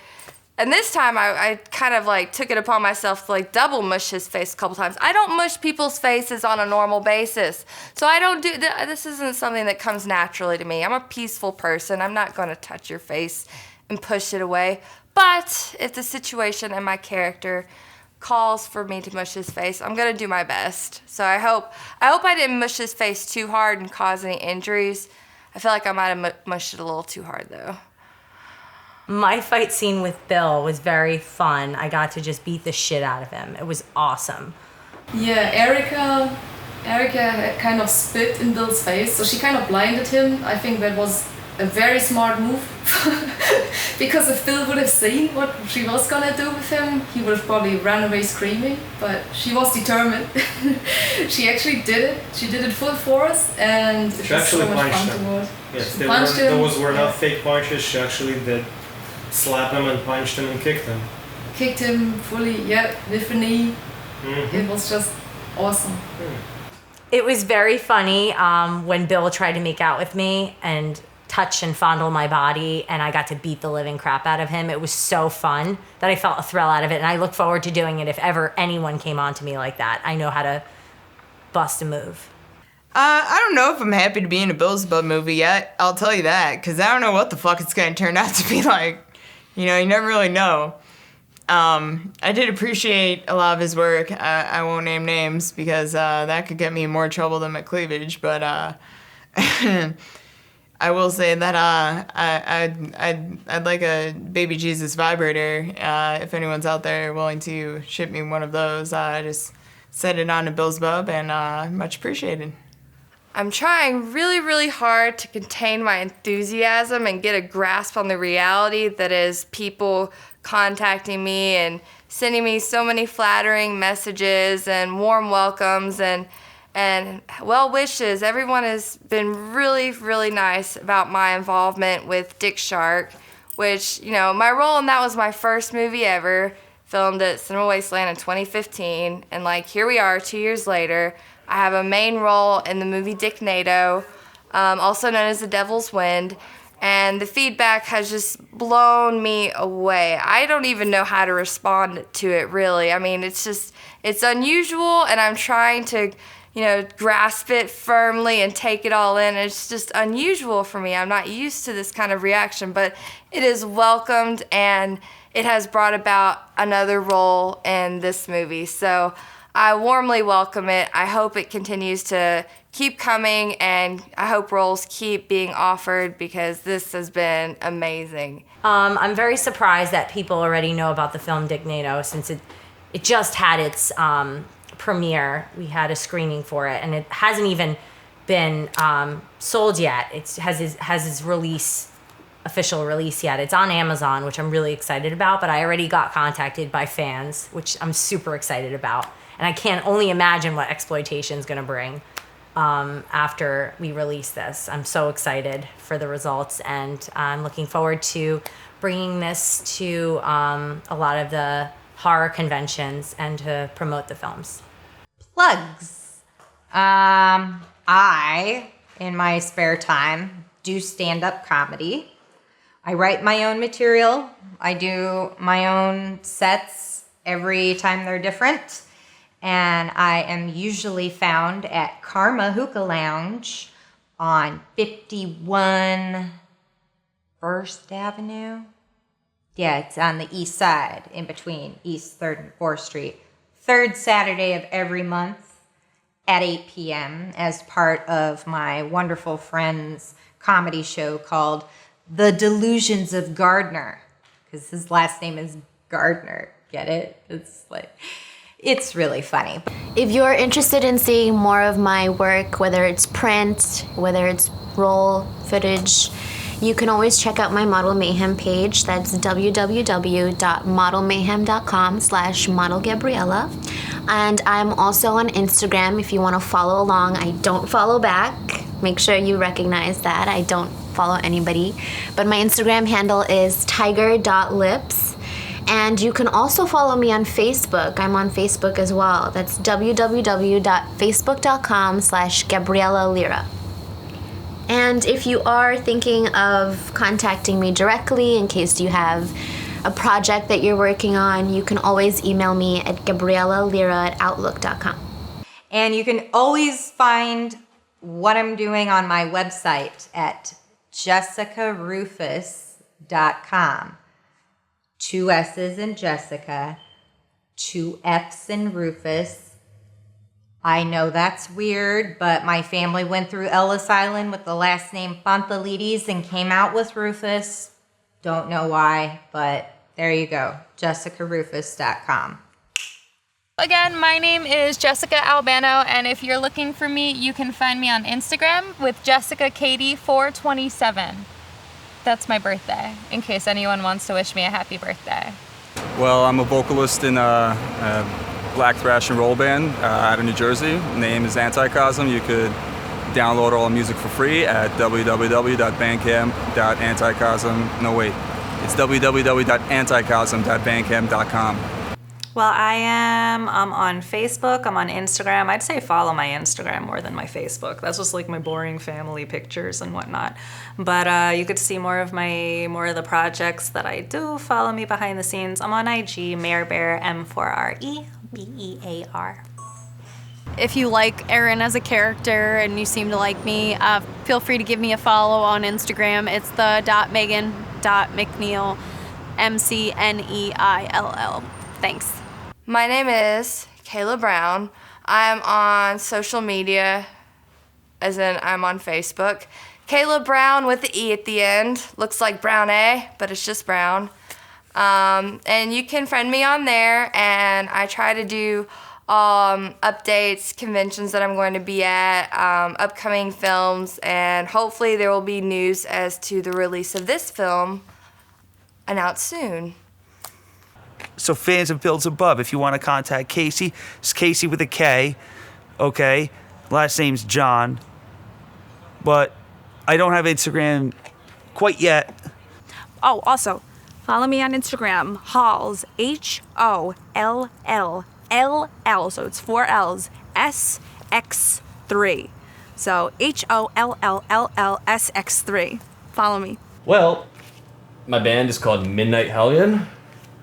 And this time I kind of like took it upon myself to like double mush his face a couple times. I don't mush people's faces on a normal basis. So I don't do, this isn't something that comes naturally to me. I'm a peaceful person. I'm not going to touch your face and push it away. But if the situation and my character calls for me to mush his face, I'm gonna do my best. So I hope I didn't mush his face too hard and cause any injuries. I feel like I might have mushed it a little too hard though. My fight scene with Bill was very fun. I got to just beat the shit out of him. It was awesome. Yeah, Erica had kind of spit in Bill's face, so she kind of blinded him. I think that was a very smart move. Because if Bill would have seen what she was gonna do with him, he would have probably ran away screaming, but she was determined. She actually did it. She did it full force, and it She was actually so much punched fun to him. watch. Yes, She punched him. those were not fake punches. She actually did slap him and punched him and kicked him. Kicked him fully, yeah, with a knee. Mm-hmm. It was just awesome. It was very funny when Bill tried to make out with me and touch and fondle my body, and I got to beat the living crap out of him. It was so fun that I felt a thrill out of it, and I look forward to doing it if ever anyone came on to me like that. I know how to bust a move. I don't know if I'm happy to be in a Bill Zebub movie yet. I'll tell you that, because I don't know what the fuck it's going to turn out to be like. You know, you never really know. I did appreciate a lot of his work. I won't name names because that could get me in more trouble than my cleavage, but I will say that I'd like a baby Jesus vibrator. If anyone's out there willing to ship me one of those, just send it on to Bill Zebub and much appreciated. I'm trying really, really hard to contain my enthusiasm and get a grasp on the reality that is people contacting me and sending me so many flattering messages and warm welcomes and well wishes. Everyone has been really, really nice about my involvement with Dick Shark, which, you know, my role in that was my first movie ever, filmed at Cinema Wasteland in 2015, and like here we are 2 years later. I have a main role in the movie Dick NATO, also known as The Devil's Wind, and the feedback has just blown me away. I don't even know how to respond to it, really. I mean, it's unusual, and I'm trying to, you know, grasp it firmly and take it all in. It's just unusual for me. I'm not used to this kind of reaction, but it is welcomed, and it has brought about another role in this movie. So I warmly welcome it. I hope it continues to keep coming, and I hope roles keep being offered because this has been amazing. I'm very surprised that people already know about the film Dick NATO since it just had its premiere. We had a screening for it, and it hasn't even been sold yet. It has its official release yet. It's on Amazon, which I'm really excited about, but I already got contacted by fans, which I'm super excited about. And I can't only imagine what Exploitation is going to bring after we release this. I'm so excited for the results, and I'm looking forward to bringing this to a lot of the horror conventions and to promote the films. Plugs. I, in my spare time, do stand-up comedy. I write my own material. I do my own sets every time they're different. And I am usually found at Karma Hookah Lounge on 51 First Avenue. Yeah, it's on the east side, in between East 3rd and 4th Street. Third Saturday of every month at 8 p.m. as part of my wonderful friend's comedy show called The Delusions of Gardner, because his last name is Gardner. Get it? It's really funny. If you're interested in seeing more of my work, whether it's print, whether it's roll footage, you can always check out my Model Mayhem page. That's www.modelmayhem.com/modelgabriella. And I'm also on Instagram if you want to follow along. I don't follow back. Make sure you recognize that. I don't follow anybody. But my Instagram handle is tiger.lips. And you can also follow me on Facebook. I'm on Facebook as well. That's www.facebook.com/Gabriella Lira. And if you are thinking of contacting me directly in case you have a project that you're working on, you can always email me at gabriellalira@outlook.com. And you can always find what I'm doing on my website at jessicarufus.com. 2 S's in Jessica, 2 F's in Rufus. I know that's weird, but my family went through Ellis Island with the last name Fontalides and came out with Rufus. Don't know why, but there you go, jessicarufus.com. Again, my name is Jessica Albano, and if you're looking for me, you can find me on Instagram with JessicaKatie427. That's my birthday, in case anyone wants to wish me a happy birthday. Well, I'm a vocalist in a black thrash and roll band out of New Jersey. The name is Anticosm. You could download all the music for free at www.bandcamp.anticosm. No, wait. It's www.anticosm.bandcamp.com. Well, I am on Facebook. I'm on Instagram. I'd say follow my Instagram more than my Facebook. That's just like my boring family pictures and whatnot. But you could see more of the projects that I do. Follow me behind the scenes. I'm on IG, Marebear, M4REBEAR. If you like Erin as a character and you seem to like me, feel free to give me a follow on Instagram. It's the .megan.mcneil, McNeill. Thanks. My name is Kayla Brown. I'm on social media, as in I'm on Facebook. Kayla Brown with the E at the end. Looks like Brown A, but it's just Brown. And you can friend me on there, and I try to do updates, conventions that I'm going to be at, upcoming films, and hopefully there will be news as to the release of this film announced soon. So fans of Bill Zebub, if you want to contact Casey, it's Casey with a K, okay? Last name's John. But I don't have Instagram quite yet. Oh, also, follow me on Instagram, Halls, HOLLLL, so it's 4 L's, SX3. So HOLLLSX3. Follow me. Well, my band is called Midnight Hellion,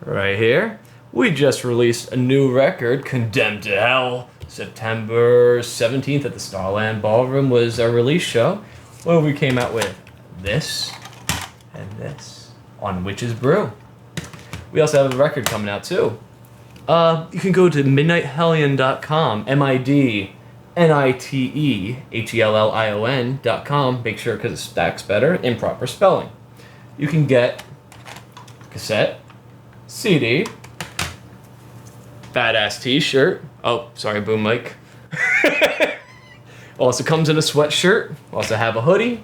right here. We just released a new record, Condemned to Hell. September 17th at the Starland Ballroom was our release show, where we came out with this and this on Witch's Brew. We also have a record coming out too. You can go to midnighthellion.com, MIDNITEHELLION.com. Make sure because it stacks better in proper spelling. You can get cassette, CD, badass t-shirt. Oh, sorry, boom mic. Also comes in a sweatshirt. Also have a hoodie.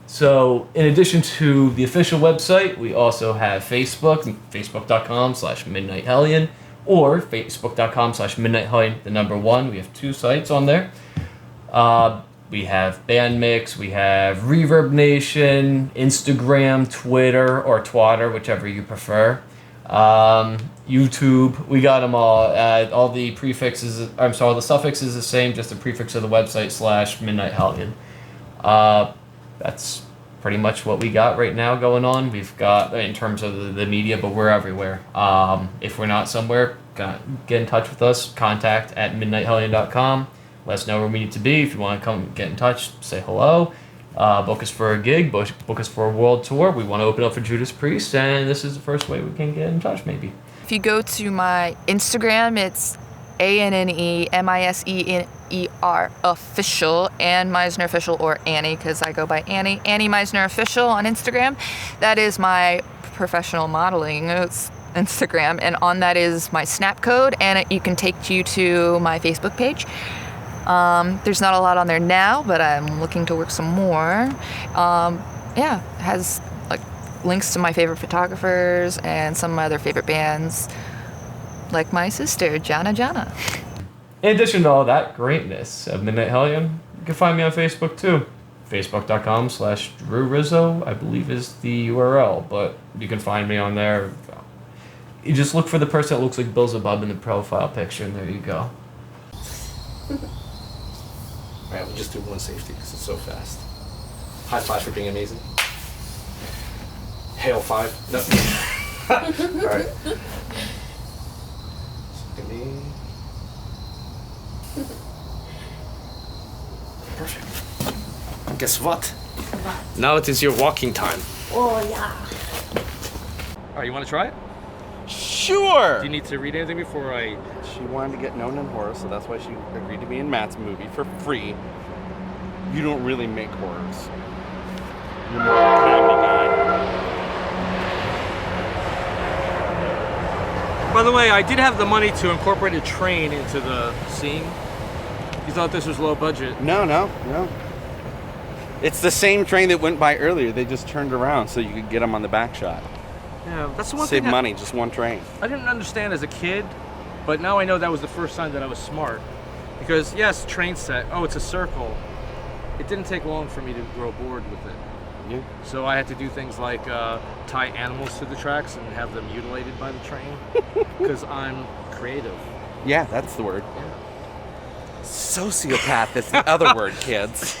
So in addition to the official website, we also have Facebook, facebook.com/midnighthellion or facebook.com/midnighthellion1. We have 2 sites on there. We have Bandmix, we have Reverb Nation, Instagram, Twitter, or Twatter, whichever you prefer. YouTube, we got them all. All the prefixes, the suffix is the same, just the prefix of the website /midnighthellion. That's pretty much what we got right now going on. We've got, in terms of the media, but we're everywhere. If we're not somewhere, get in touch with us, contact@midnighthellion.com. Let us know where we need to be. If you want to come get in touch, say hello. Book us for a gig, book us for a world tour. We want to open up for Judas Priest, and this is the first way we can get in touch, maybe. If you go to my Instagram, it's ANNEMISENER official, Ann Meisner official, or Annie, because I go by Annie. Annie Meisner official on Instagram. That is my professional modeling Instagram, and on that is my Snap code, and you can take you to my Facebook page. There's not a lot on there now, but I'm looking to work some more. It has links to my favorite photographers and some of my other favorite bands, like my sister, Jana. In addition to all that greatness of Midnight Hellion, you can find me on Facebook too. Facebook.com/Drew Rizzo, I believe is the URL, but you can find me on there. You just look for the person that looks like Bill Zebub in the profile picture, and there you go. Alright, we'll just do one safety because it's so fast. High 5 for being amazing. Hail 5. No. Alright. Perfect. Guess what? Now it is your walking time. Oh, yeah. Alright, you want to try it? Sure! Do you need to read anything before I... She wanted to get known in horror, so that's why she agreed to be in Matt's movie for free. You don't really make horrors. You're more a comedy guy. By the way, I did have the money to incorporate a train into the scene. You thought this was low budget? No. It's the same train that went by earlier. They just turned around so you could get them on the back shot. Yeah, that's the one Save thing money, just one train. I didn't understand as a kid, but now I know that was the first time that I was smart. Because, yes, train set, oh, it's a circle. It didn't take long for me to grow bored with it. Yeah. So I had to do things like tie animals to the tracks and have them mutilated by the train. Because I'm creative. Yeah, that's the word. Yeah. Sociopath is the other word, kids.